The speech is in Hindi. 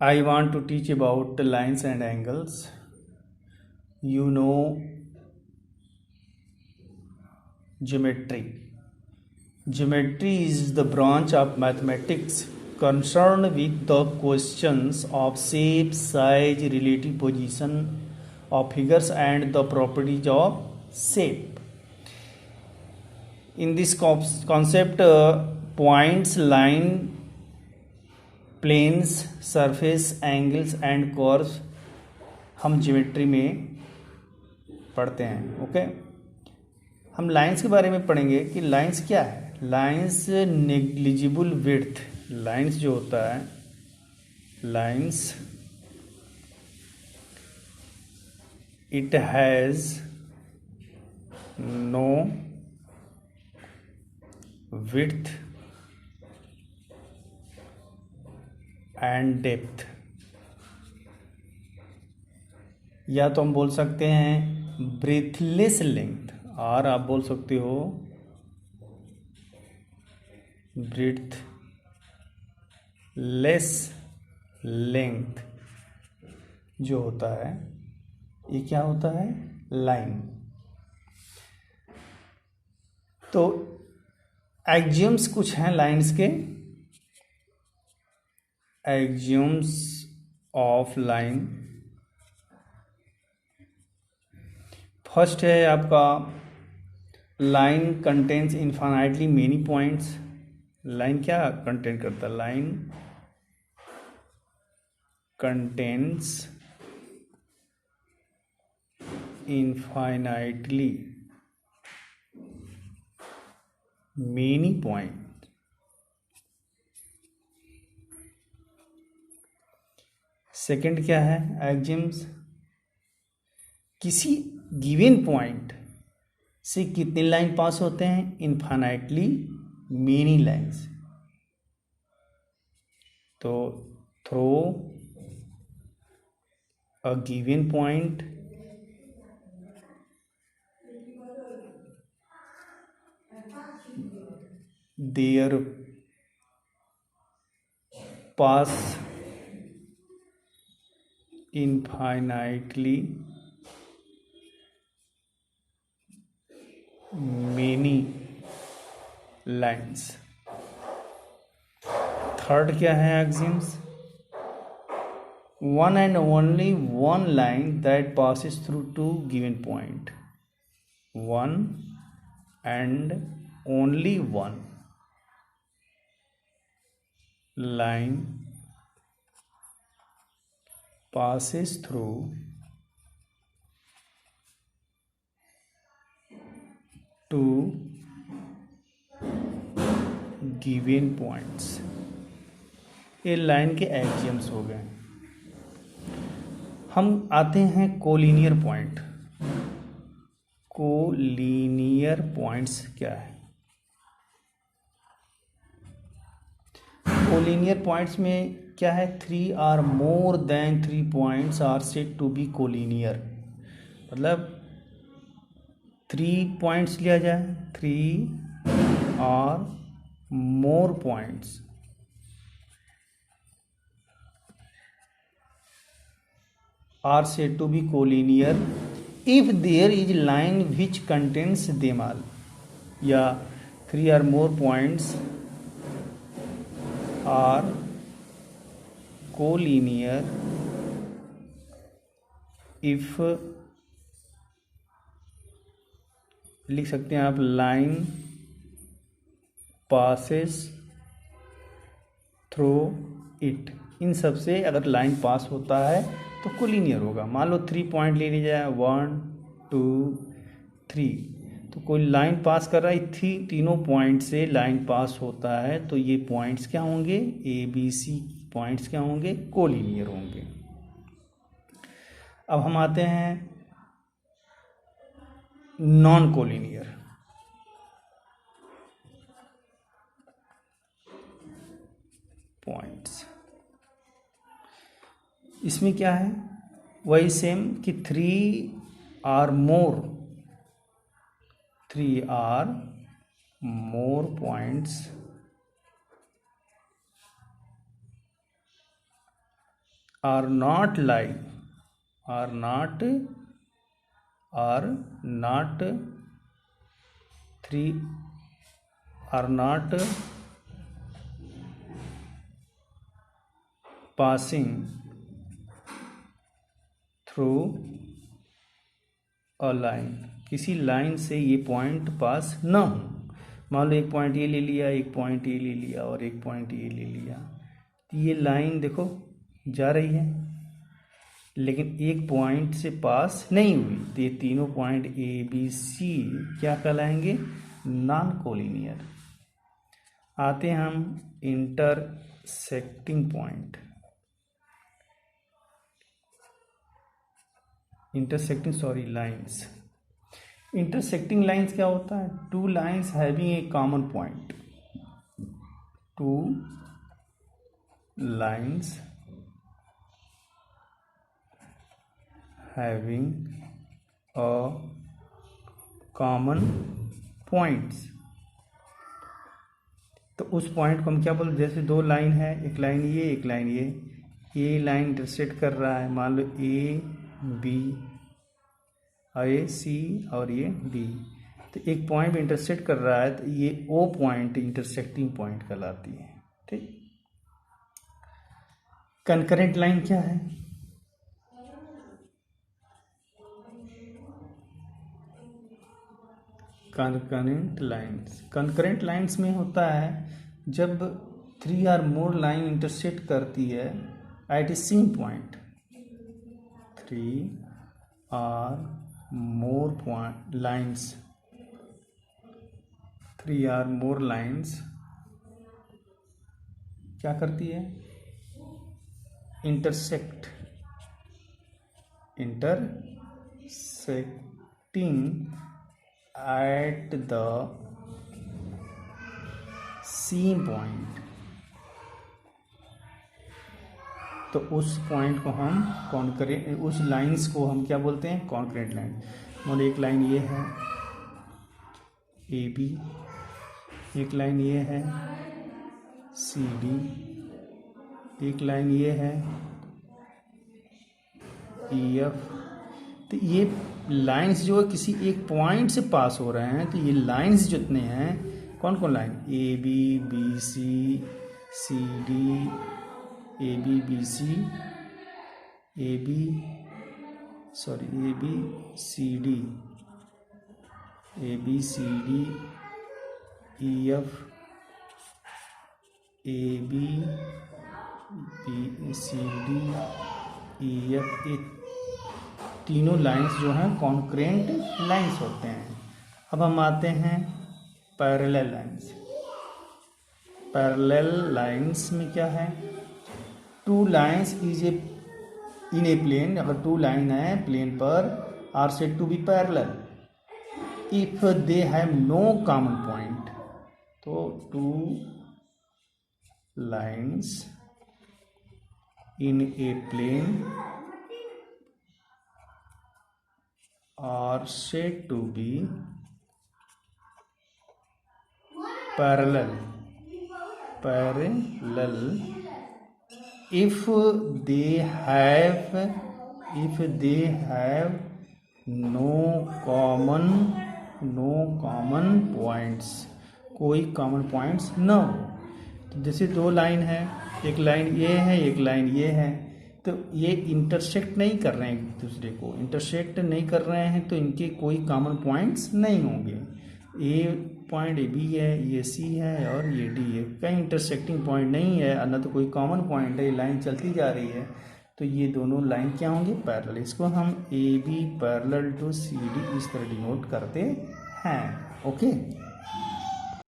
I want to teach about lines and angles. You know geometry. Geometry is the branch of mathematics concerned with the questions of shape, size, relative position of figures and the properties of shape. In this concept, points, line, planes, surface, angles and curves हम ज्योमेट्री में पढ़ते हैं. ओके, हम लाइंस के बारे में पढ़ेंगे कि लाइंस क्या है. Lines negligible width. लाइंस जो होता है, lines it has no width and depth. या तो हम बोल सकते हैं ब्रेथलेस लेंथ, और आप बोल सकते हो ब्रेथ लेस लेंथ. जो होता है ये क्या होता है, लाइन. तो एक्सियम्स कुछ हैं लाइंस के. Axioms of line. फर्स्ट है आपका line contains infinitely many points. Line क्या कंटेन करता है, line contains infinitely many point. Second क्या है, एक्सियम्स किसी गिवन पॉइंट से कितने लाइन पास होते हैं, इन्फाइनाइटली मेनी लाइन्स. तो through a given point there pass infinitely many lines. Third क्या है axioms, one and only one line that passes through two given point. One and only one line passes through two given points. ये लाइन के एक्सियम्स हो गए. हम आते हैं कोलिनियर पॉइंट. कोलिनियर पॉइंट्स क्या है, कोलिनियर पॉइंट्स में क्या है, 3 or more than 3 points are said to be collinear. मतलब 3 पॉइंट्स लिया जाए, 3 or more points are said to be collinear if there is line which contains them all. या 3 or more points are collinear if, लिख सकते हैं आप, लाइन पासेस थ्रू इट. इन सब से अगर लाइन पास होता है तो कोलिनियर होगा. मान लो 3 पॉइंट ले लिया जाए, 1 2 3, तो कोई लाइन पास कर रहा है, तीनों पॉइंट से लाइन पास होता है, तो ये पॉइंट्स क्या होंगे, ABC पॉइंट्स क्या होंगे, कोलिनियर होंगे. अब हम आते हैं नॉन कोलिनियर. पॉइंट्स इसमें क्या है, वही सेम कि 3 or more points are not like are not three are not passing through a line, किसी लाइन से ये पॉइंट पास ना हो। मान लो एक पॉइंट ये ले लिया, एक पॉइंट ये ले लिया और एक पॉइंट ये ले लिया, तो ये लाइन देखो जा रही है लेकिन एक पॉइंट से पास नहीं हुई, तो ये तीनों पॉइंट ए बी सी क्या कहलाएंगे? Non collinear. आते हैं हम intersecting point. Lines. Intersecting lines क्या होता है? Two lines having a common point, two lines having a common points. तो उस पॉइंट को हम क्या बोलते? जैसे दो लाइन है, एक लाइन ये एक लाइन ये लाइन इंटरसेक्ट कर रहा है, मान लो ए बी, ए सी और ये डी, तो एक पॉइंट में इंटरसेक्ट कर रहा है, तो ये ओ पॉइंट इंटरसेक्टिंग पॉइंट कहलाती है। ठीक। कंकरेंट लाइन क्या है? कंकरेंट लाइंस में होता है जब 3 और मोर लाइन इंटरसेक्ट करती है at a same point, 3 or more lines, 3 or more lines क्या करती है? Intersecting at the same point. तो उस पॉइंट को हम कॉन्करेंट, उस लाइंस को हम क्या बोलते हैं? Concurrent line. मतलब एक लाइन ये है ए बी, एक लाइन ये है सी डी, एक लाइन ये है ई एफ। तो ये लाइंस जो है किसी एक पॉइंट से पास हो रहे हैं, तो ये लाइंस जितने हैं, कौन कौन line? A B, B C, C D, A B B C, A B C D, A B C D, E F, A B C D, E F, ये तीनों लाइंस जो हैं कॉन्करेंट लाइंस होते हैं। अब हम आते हैं पैरेलल लाइंस। पैरेलल लाइंस में क्या है? Two lines is a in a plane, अगर टू लाइन है प्लेन पर, are said to be parallel if they have no common point. तो two lines in a plane are said to be parallel if they have no common points, कोई कॉमन पॉइंट्स न हो। तो जैसे दो लाइन है, एक लाइन ये है एक लाइन ये है, तो ये इंटरसेक्ट नहीं कर रहे हैं, एक दूसरे को इंटरसेक्ट नहीं कर रहे हैं, तो इनके कोई कॉमन पॉइंट्स नहीं होंगे। ए पॉइंट ए बी है, ये सी है और ये डी है, कहीं इंटरसेक्टिंग पॉइंट नहीं है, न तो कोई कॉमन पॉइंट है, लाइन चलती जा रही है, तो ये दोनों लाइन क्या होंगे? पैरेलल। इसको हम A B parallel to C D इस तरह डिनोट करते हैं। ओके।